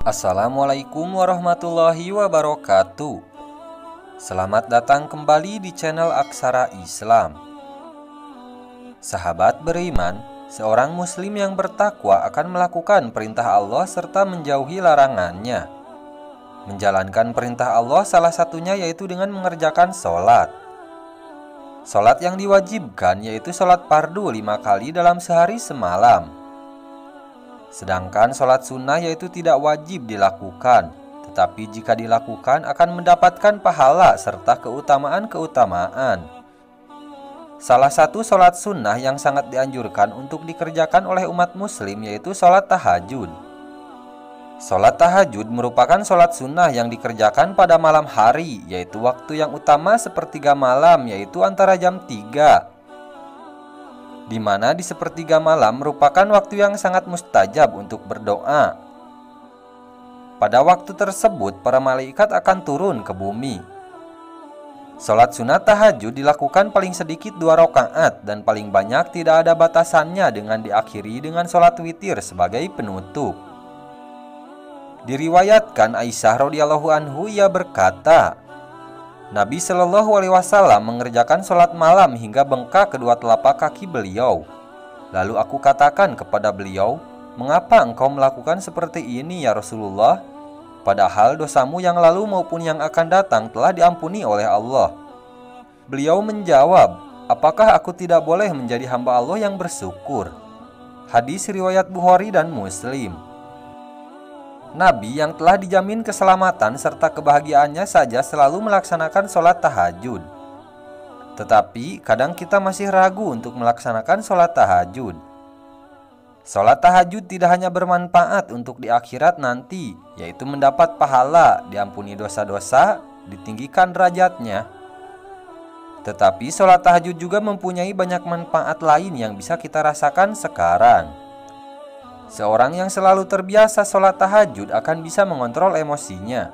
Assalamualaikum warahmatullahi wabarakatuh. Selamat datang kembali di channel Aksara Islam. Sahabat beriman, seorang muslim yang bertakwa akan melakukan perintah Allah serta menjauhi larangannya. Menjalankan perintah Allah salah satunya yaitu dengan mengerjakan sholat. Sholat yang diwajibkan yaitu sholat fardu 5 kali dalam sehari semalam. Sedangkan sholat sunnah yaitu tidak wajib dilakukan, tetapi jika dilakukan akan mendapatkan pahala serta keutamaan-keutamaan. Salah satu sholat sunnah yang sangat dianjurkan untuk dikerjakan oleh umat muslim yaitu sholat tahajud. Sholat tahajud merupakan sholat sunnah yang dikerjakan pada malam hari, yaitu waktu yang utama sepertiga malam, yaitu antara jam 3, di mana di sepertiga malam merupakan waktu yang sangat mustajab untuk berdoa. Pada waktu tersebut para malaikat akan turun ke bumi. Sholat sunat tahajud dilakukan paling sedikit 2 rakaat dan paling banyak tidak ada batasannya dengan diakhiri dengan sholat witir sebagai penutup. Diriwayatkan Aisyah radhiyallahu anhu ia berkata, Nabi Shallallahu Alaihi Wasallam mengerjakan sholat malam hingga bengkak kedua telapak kaki beliau. Lalu aku katakan kepada beliau, mengapa engkau melakukan seperti ini ya Rasulullah? Padahal dosamu yang lalu maupun yang akan datang telah diampuni oleh Allah. Beliau menjawab, apakah aku tidak boleh menjadi hamba Allah yang bersyukur? Hadis riwayat Bukhari dan Muslim. Nabi yang telah dijamin keselamatan serta kebahagiaannya saja selalu melaksanakan sholat tahajud. Tetapi kadang kita masih ragu untuk melaksanakan sholat tahajud. Sholat tahajud tidak hanya bermanfaat untuk di akhirat nanti, yaitu mendapat pahala, diampuni dosa-dosa, ditinggikan derajatnya. Tetapi sholat tahajud juga mempunyai banyak manfaat lain yang bisa kita rasakan sekarang. Seorang yang selalu terbiasa sholat tahajud akan bisa mengontrol emosinya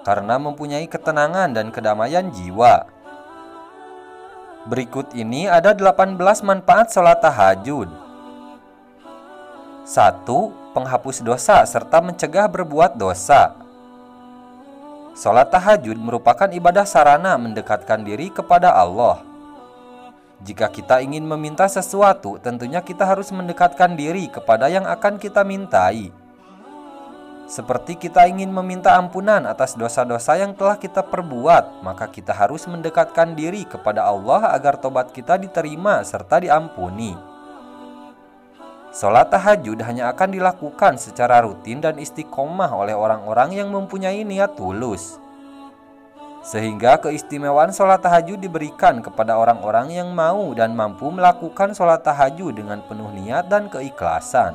karena mempunyai ketenangan dan kedamaian jiwa. Berikut ini ada 18 manfaat sholat tahajud. 1. Penghapus dosa serta mencegah berbuat dosa. Sholat tahajud merupakan ibadah sarana mendekatkan diri kepada Allah. Jika kita ingin meminta sesuatu, tentunya kita harus mendekatkan diri kepada yang akan kita mintai. Seperti kita ingin meminta ampunan atas dosa-dosa yang telah kita perbuat, maka kita harus mendekatkan diri kepada Allah agar tobat kita diterima serta diampuni. Sholat tahajud hanya akan dilakukan secara rutin dan istiqomah oleh orang-orang yang mempunyai niat tulus. Sehingga keistimewaan sholat tahajud diberikan kepada orang-orang yang mau dan mampu melakukan sholat tahajud dengan penuh niat dan keikhlasan.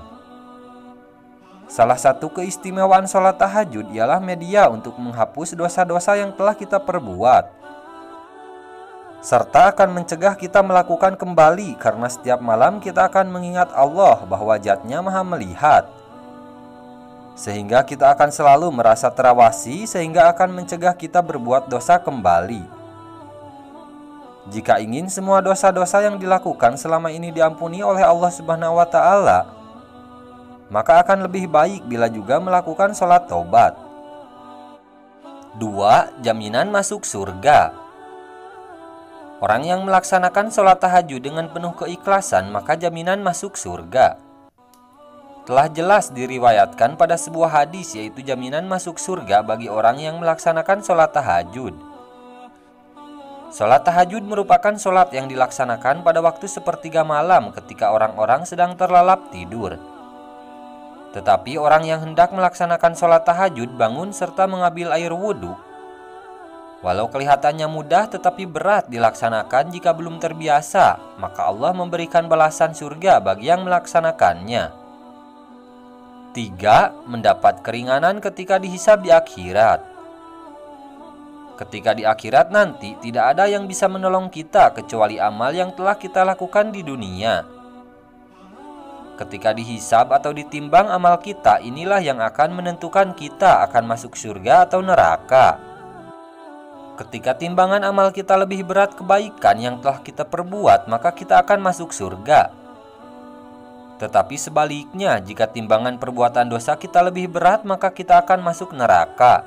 Salah satu keistimewaan sholat tahajud ialah media untuk menghapus dosa-dosa yang telah kita perbuat, serta akan mencegah kita melakukan kembali karena setiap malam kita akan mengingat Allah bahwa Zat-Nya Maha melihat. Sehingga kita akan selalu merasa terawasi sehingga akan mencegah kita berbuat dosa kembali. Jika ingin semua dosa-dosa yang dilakukan selama ini diampuni oleh Allah Subhanahu wa Ta'ala, maka akan lebih baik bila juga melakukan sholat taubat. 2. Jaminan masuk surga. Orang yang melaksanakan sholat tahajud dengan penuh keikhlasan maka jaminan masuk surga. Telah jelas diriwayatkan pada sebuah hadis yaitu jaminan masuk surga bagi orang yang melaksanakan sholat tahajud. Sholat tahajud merupakan sholat yang dilaksanakan pada waktu sepertiga malam ketika orang-orang sedang terlelap tidur. Tetapi orang yang hendak melaksanakan sholat tahajud bangun serta mengambil air wudhu. Walau kelihatannya mudah tetapi berat dilaksanakan jika belum terbiasa, maka Allah memberikan balasan surga bagi yang melaksanakannya. 3. Mendapat keringanan ketika dihisab di akhirat. Ketika di akhirat nanti tidak ada yang bisa menolong kita kecuali amal yang telah kita lakukan di dunia. Ketika dihisab atau ditimbang amal kita, inilah yang akan menentukan kita akan masuk surga atau neraka. Ketika timbangan amal kita lebih berat kebaikan yang telah kita perbuat, maka kita akan masuk surga. Tetapi sebaliknya, jika timbangan perbuatan dosa kita lebih berat, maka kita akan masuk neraka.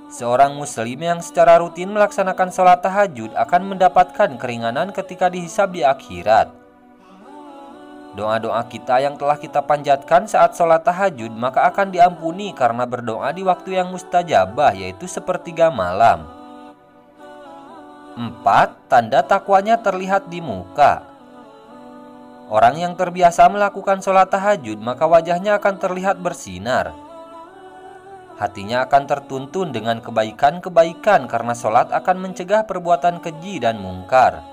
Seorang muslim yang secara rutin melaksanakan sholat tahajud akan mendapatkan keringanan ketika dihisab di akhirat. Doa-doa kita yang telah kita panjatkan saat sholat tahajud maka akan diampuni karena berdoa di waktu yang mustajabah, yaitu sepertiga malam. 4. Tanda takwanya terlihat di muka. Orang yang terbiasa melakukan sholat tahajud maka wajahnya akan terlihat bersinar. Hatinya akan tertuntun dengan kebaikan-kebaikan karena sholat akan mencegah perbuatan keji dan mungkar.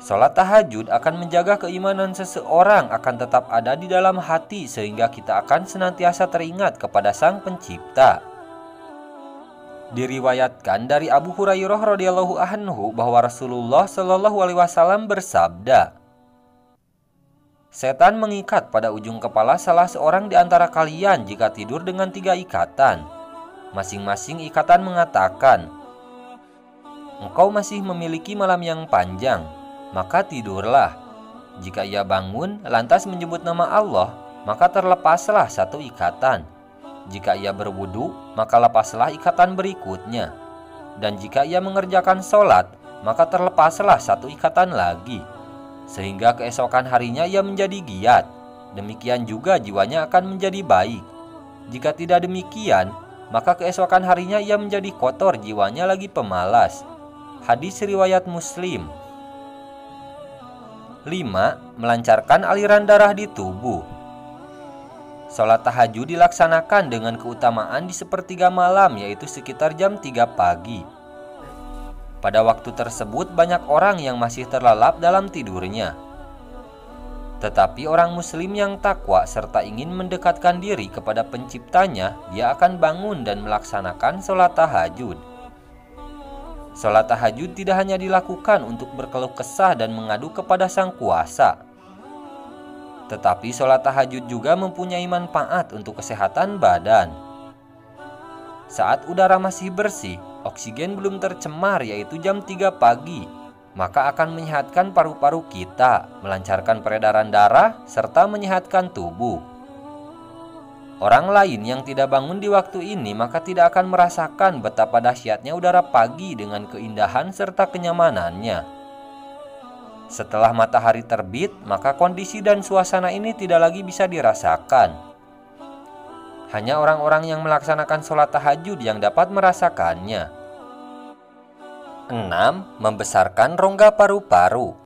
Sholat tahajud akan menjaga keimanan seseorang akan tetap ada di dalam hati sehingga kita akan senantiasa teringat kepada Sang Pencipta. Diriwayatkan dari Abu Hurairah radhiyallahu anhu bahwa Rasulullah shallallahu alaihi wasallam bersabda, "Setan mengikat pada ujung kepala salah seorang di antara kalian jika tidur dengan 3 ikatan. Masing-masing ikatan mengatakan, 'Engkau masih memiliki malam yang panjang, maka tidurlah.' Jika ia bangun lantas menyebut nama Allah, maka terlepaslah 1 ikatan. Jika ia berwudu, maka lepaslah ikatan berikutnya. Dan jika ia mengerjakan sholat, maka terlepaslah 1 ikatan lagi. Sehingga keesokan harinya ia menjadi giat. Demikian juga jiwanya akan menjadi baik. Jika tidak demikian, maka keesokan harinya ia menjadi kotor, jiwanya lagi pemalas." Hadis riwayat Muslim. 5. Melancarkan aliran darah di tubuh. Sholat tahajud dilaksanakan dengan keutamaan di sepertiga malam, yaitu sekitar jam 3 pagi. Pada waktu tersebut banyak orang yang masih terlelap dalam tidurnya. Tetapi orang muslim yang takwa serta ingin mendekatkan diri kepada penciptanya, dia akan bangun dan melaksanakan sholat tahajud. Sholat tahajud tidak hanya dilakukan untuk berkeluh kesah dan mengadu kepada Sang Kuasa, tetapi sholat tahajud juga mempunyai manfaat untuk kesehatan badan. Saat udara masih bersih, oksigen belum tercemar, yaitu jam 3 pagi, maka akan menyehatkan paru-paru kita, melancarkan peredaran darah, serta menyehatkan tubuh. Orang lain yang tidak bangun di waktu ini maka tidak akan merasakan betapa dahsyatnya udara pagi dengan keindahan serta kenyamanannya. Setelah matahari terbit, maka kondisi dan suasana ini tidak lagi bisa dirasakan. Hanya orang-orang yang melaksanakan sholat tahajud yang dapat merasakannya. 6. Membesarkan rongga paru-paru.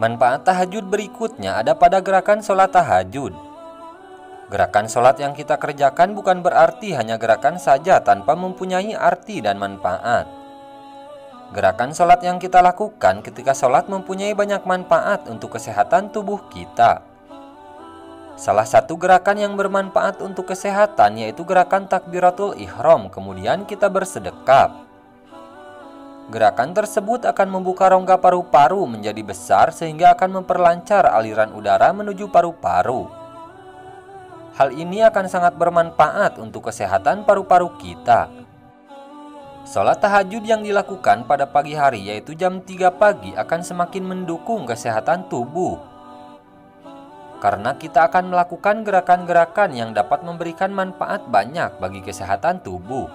Manfaat tahajud berikutnya ada pada gerakan sholat tahajud. Gerakan sholat yang kita kerjakan bukan berarti hanya gerakan saja tanpa mempunyai arti dan manfaat. Gerakan sholat yang kita lakukan ketika sholat mempunyai banyak manfaat untuk kesehatan tubuh kita. Salah satu gerakan yang bermanfaat untuk kesehatan yaitu gerakan takbiratul ihram, kemudian kita bersedekap. Gerakan tersebut akan membuka rongga paru-paru menjadi besar sehingga akan memperlancar aliran udara menuju paru-paru. Hal ini akan sangat bermanfaat untuk kesehatan paru-paru kita. Sholat tahajud yang dilakukan pada pagi hari yaitu jam 3 pagi akan semakin mendukung kesehatan tubuh. Karena kita akan melakukan gerakan-gerakan yang dapat memberikan manfaat banyak bagi kesehatan tubuh.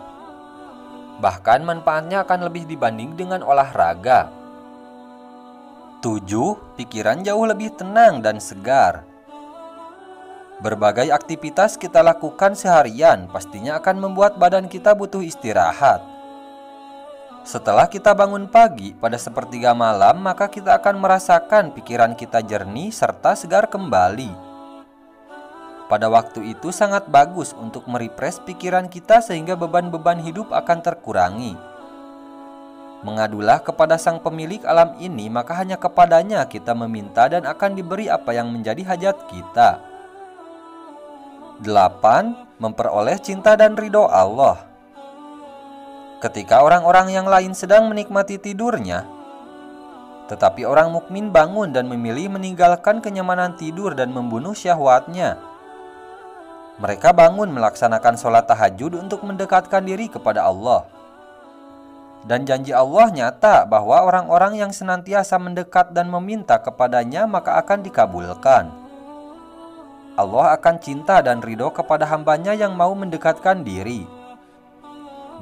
Bahkan manfaatnya akan lebih dibanding dengan olahraga. 7. Pikiran jauh lebih tenang dan segar. Berbagai aktivitas kita lakukan seharian pastinya akan membuat badan kita butuh istirahat. Setelah kita bangun pagi pada sepertiga malam, maka kita akan merasakan pikiran kita jernih serta segar kembali. Pada waktu itu sangat bagus untuk merefresh pikiran kita sehingga beban-beban hidup akan terkurangi. Mengadulah kepada Sang Pemilik alam ini, maka hanya kepadanya kita meminta dan akan diberi apa yang menjadi hajat kita. 8. Memperoleh cinta dan ridho Allah. Ketika orang-orang yang lain sedang menikmati tidurnya, tetapi orang mukmin bangun dan memilih meninggalkan kenyamanan tidur dan membunuh syahwatnya. Mereka bangun melaksanakan sholat tahajud untuk mendekatkan diri kepada Allah. Dan janji Allah nyata bahwa orang-orang yang senantiasa mendekat dan meminta kepadanya maka akan dikabulkan. Allah akan cinta dan ridho kepada hambanya yang mau mendekatkan diri.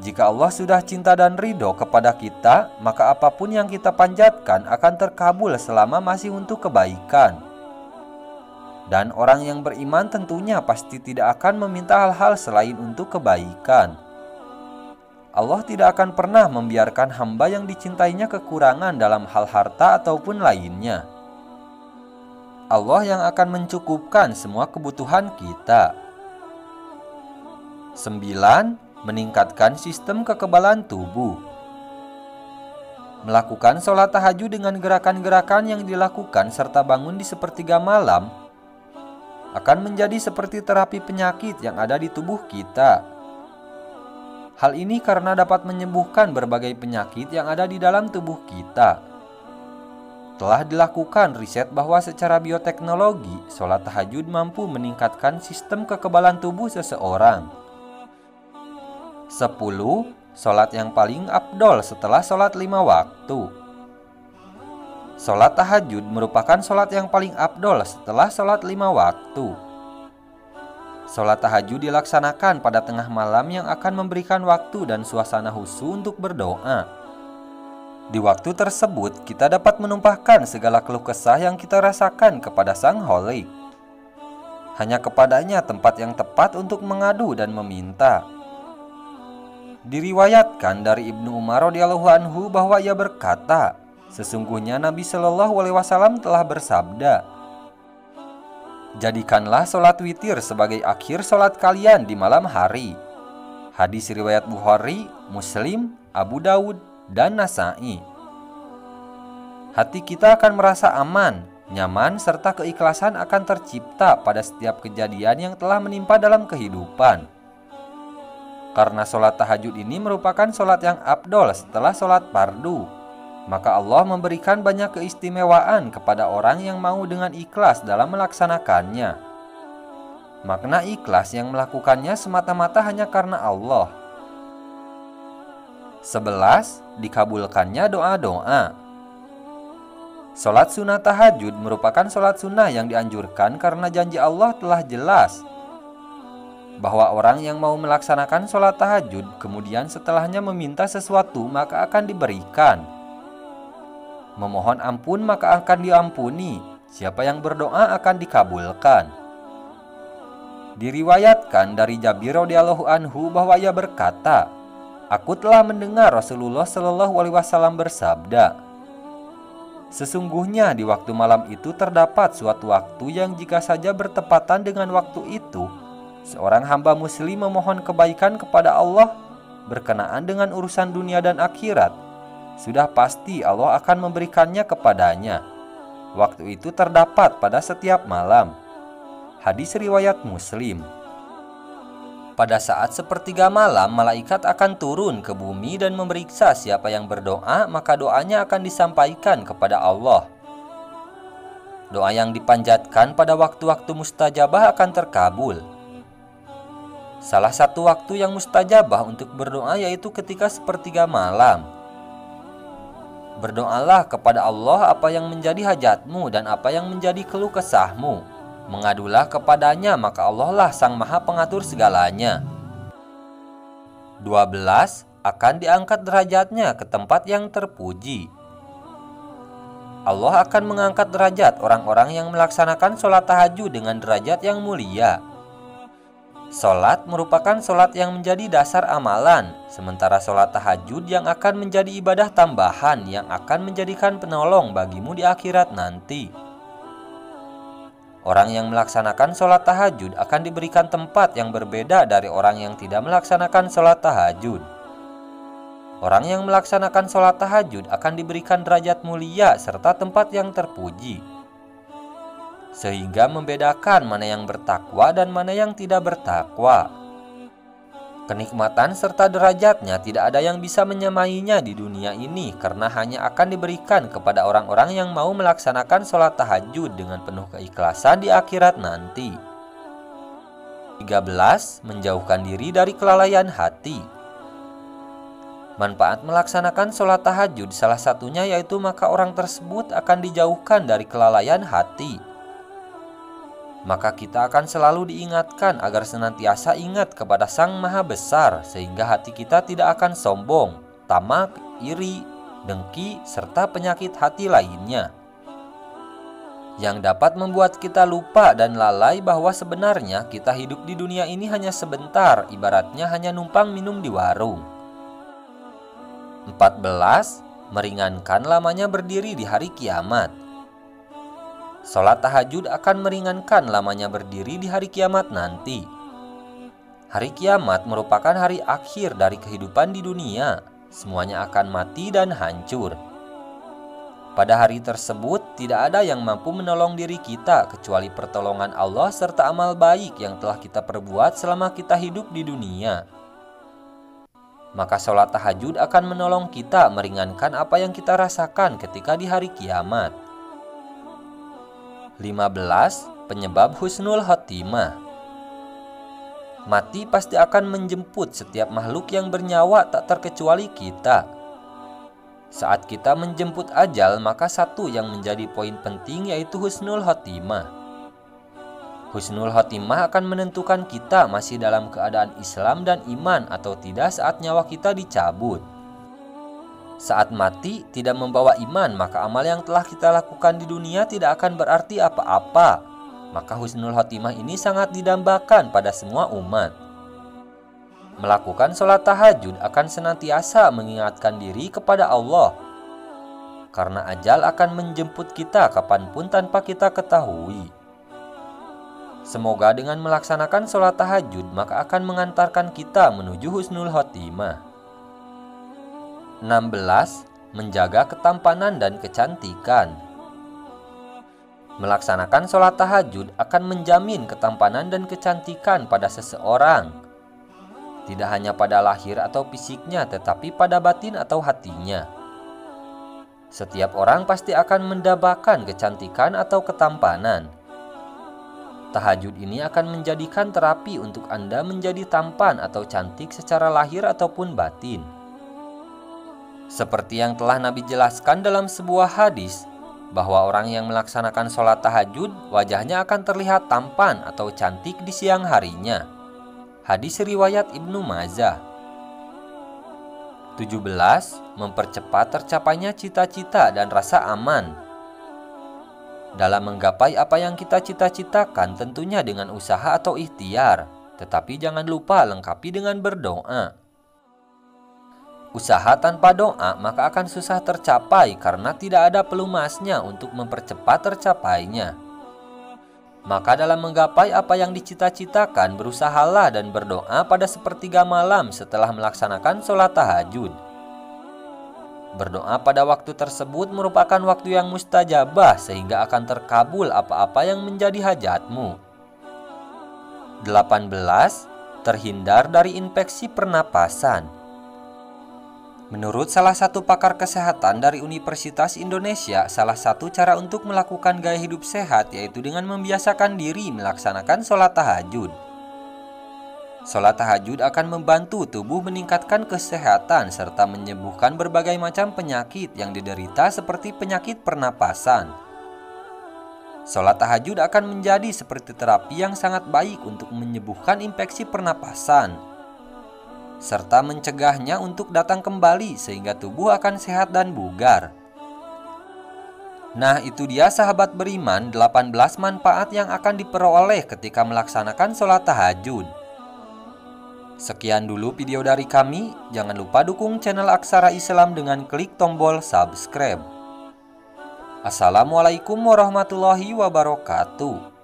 Jika Allah sudah cinta dan ridho kepada kita, maka apapun yang kita panjatkan akan terkabul selama masih untuk kebaikan. Dan orang yang beriman tentunya pasti tidak akan meminta hal-hal selain untuk kebaikan. Allah tidak akan pernah membiarkan hamba yang dicintainya kekurangan dalam hal harta ataupun lainnya. Allah yang akan mencukupkan semua kebutuhan kita. 9. Meningkatkan sistem kekebalan tubuh. Melakukan sholat tahajud dengan gerakan-gerakan yang dilakukan serta bangun di sepertiga malam akan menjadi seperti terapi penyakit yang ada di tubuh kita. Hal ini karena dapat menyembuhkan berbagai penyakit yang ada di dalam tubuh kita. Telah dilakukan riset bahwa secara bioteknologi, sholat tahajud mampu meningkatkan sistem kekebalan tubuh seseorang. 10. Sholat yang paling afdol setelah sholat 5 waktu. Sholat tahajud merupakan sholat yang paling afdol setelah sholat 5 waktu. Sholat tahajud dilaksanakan pada tengah malam yang akan memberikan waktu dan suasana khusyuk untuk berdoa. Di waktu tersebut, kita dapat menumpahkan segala keluh kesah yang kita rasakan kepada Sang Kholik. Hanya kepadanya tempat yang tepat untuk mengadu dan meminta. Diriwayatkan dari Ibnu Umar radhiyallahu anhu bahwa ia berkata, sesungguhnya Nabi Shallallahu alaihi wasallam telah bersabda, jadikanlah sholat witir sebagai akhir sholat kalian di malam hari. Hadis riwayat Bukhari, Muslim, Abu Daud, dan Nasa'i. Hati kita akan merasa aman, nyaman, serta keikhlasan akan tercipta pada setiap kejadian yang telah menimpa dalam kehidupan. Karena sholat tahajud ini merupakan sholat yang afdol setelah sholat fardu, maka Allah memberikan banyak keistimewaan kepada orang yang mau dengan ikhlas dalam melaksanakannya. Makna ikhlas yang melakukannya semata-mata hanya karena Allah. 11. Dikabulkannya doa-doa. Sholat sunnah tahajud merupakan sholat sunnah yang dianjurkan karena janji Allah telah jelas bahwa orang yang mau melaksanakan sholat tahajud kemudian setelahnya meminta sesuatu maka akan diberikan. Memohon ampun maka akan diampuni. Siapa yang berdoa akan dikabulkan. Diriwayatkan dari Jabir radhiyallahu anhu bahwa ia berkata, aku telah mendengar Rasulullah Shallallahu alaihi wasallam bersabda, sesungguhnya di waktu malam itu terdapat suatu waktu yang jika saja bertepatan dengan waktu itu, seorang hamba muslim memohon kebaikan kepada Allah berkenaan dengan urusan dunia dan akhirat, sudah pasti Allah akan memberikannya kepadanya. Waktu itu terdapat pada setiap malam. Hadis riwayat Muslim. Pada saat sepertiga malam, malaikat akan turun ke bumi dan memeriksa siapa yang berdoa, maka doanya akan disampaikan kepada Allah. Doa yang dipanjatkan pada waktu-waktu mustajabah akan terkabul. Salah satu waktu yang mustajabah untuk berdoa yaitu ketika sepertiga malam. Berdoalah kepada Allah apa yang menjadi hajatmu dan apa yang menjadi keluh kesahmu. Mengadulah kepadanya, maka Allah lah Sang Maha Pengatur segalanya. 12. Akan diangkat derajatnya ke tempat yang terpuji. Allah akan mengangkat derajat orang-orang yang melaksanakan sholat tahajud dengan derajat yang mulia. Sholat merupakan sholat yang menjadi dasar amalan, sementara sholat tahajud yang akan menjadi ibadah tambahan yang akan menjadikan penolong bagimu di akhirat nanti. Orang yang melaksanakan sholat tahajud akan diberikan tempat yang berbeda dari orang yang tidak melaksanakan sholat tahajud. Orang yang melaksanakan sholat tahajud akan diberikan derajat mulia serta tempat yang terpuji, sehingga membedakan mana yang bertakwa dan mana yang tidak bertakwa. Kenikmatan serta derajatnya tidak ada yang bisa menyamainya di dunia ini, karena hanya akan diberikan kepada orang-orang yang mau melaksanakan sholat tahajud dengan penuh keikhlasan di akhirat nanti. 13. Menjauhkan diri dari kelalaian hati. Manfaat melaksanakan sholat tahajud salah satunya yaitu maka orang tersebut akan dijauhkan dari kelalaian hati. Maka kita akan selalu diingatkan agar senantiasa ingat kepada Sang Maha Besar, sehingga hati kita tidak akan sombong, tamak, iri, dengki, serta penyakit hati lainnya yang dapat membuat kita lupa dan lalai bahwa sebenarnya kita hidup di dunia ini hanya sebentar, ibaratnya hanya numpang minum di warung. 14. Meringankan lamanya berdiri di hari kiamat. Sholat tahajud akan meringankan lamanya berdiri di hari kiamat nanti. Hari kiamat merupakan hari akhir dari kehidupan di dunia. Semuanya akan mati dan hancur. Pada hari tersebut tidak ada yang mampu menolong diri kita kecuali pertolongan Allah serta amal baik yang telah kita perbuat selama kita hidup di dunia. Maka sholat tahajud akan menolong kita meringankan apa yang kita rasakan ketika di hari kiamat. 15. Penyebab husnul khotimah. Mati pasti akan menjemput setiap makhluk yang bernyawa tak terkecuali kita. Saat kita menjemput ajal, maka satu yang menjadi poin penting yaitu husnul khotimah. Husnul khotimah akan menentukan kita masih dalam keadaan Islam dan iman atau tidak saat nyawa kita dicabut. Saat mati tidak membawa iman, maka amal yang telah kita lakukan di dunia tidak akan berarti apa-apa. Maka husnul khotimah ini sangat didambakan pada semua umat. Melakukan sholat tahajud akan senantiasa mengingatkan diri kepada Allah, karena ajal akan menjemput kita kapanpun tanpa kita ketahui. Semoga dengan melaksanakan sholat tahajud maka akan mengantarkan kita menuju husnul khotimah. 16. Menjaga ketampanan dan kecantikan. Melaksanakan sholat tahajud akan menjamin ketampanan dan kecantikan pada seseorang. Tidak hanya pada lahir atau fisiknya, tetapi pada batin atau hatinya. Setiap orang pasti akan mendambakan kecantikan atau ketampanan. Tahajud ini akan menjadikan terapi untuk Anda menjadi tampan atau cantik secara lahir ataupun batin. Seperti yang telah Nabi jelaskan dalam sebuah hadis, bahwa orang yang melaksanakan sholat tahajud, wajahnya akan terlihat tampan atau cantik di siang harinya. Hadis riwayat Ibnu Majah. 17. Mempercepat tercapainya cita-cita dan rasa aman. Dalam menggapai apa yang kita cita-citakan tentunya dengan usaha atau ikhtiar, tetapi jangan lupa lengkapi dengan berdoa. Usaha tanpa doa maka akan susah tercapai karena tidak ada pelumasnya untuk mempercepat tercapainya. Maka dalam menggapai apa yang dicita-citakan, berusahalah dan berdoa pada sepertiga malam setelah melaksanakan sholat tahajud. Berdoa pada waktu tersebut merupakan waktu yang mustajabah sehingga akan terkabul apa-apa yang menjadi hajatmu. 18. Terhindar dari infeksi pernapasan. Menurut salah satu pakar kesehatan dari Universitas Indonesia, salah satu cara untuk melakukan gaya hidup sehat yaitu dengan membiasakan diri melaksanakan sholat tahajud. Sholat tahajud akan membantu tubuh meningkatkan kesehatan serta menyembuhkan berbagai macam penyakit yang diderita seperti penyakit pernapasan. Sholat tahajud akan menjadi seperti terapi yang sangat baik untuk menyembuhkan infeksi pernapasan serta mencegahnya untuk datang kembali sehingga tubuh akan sehat dan bugar. Nah, itu dia sahabat beriman 18 manfaat yang akan diperoleh ketika melaksanakan sholat tahajud. Sekian dulu video dari kami. Jangan lupa dukung channel Aksara Islam dengan klik tombol subscribe. Assalamualaikum warahmatullahi wabarakatuh.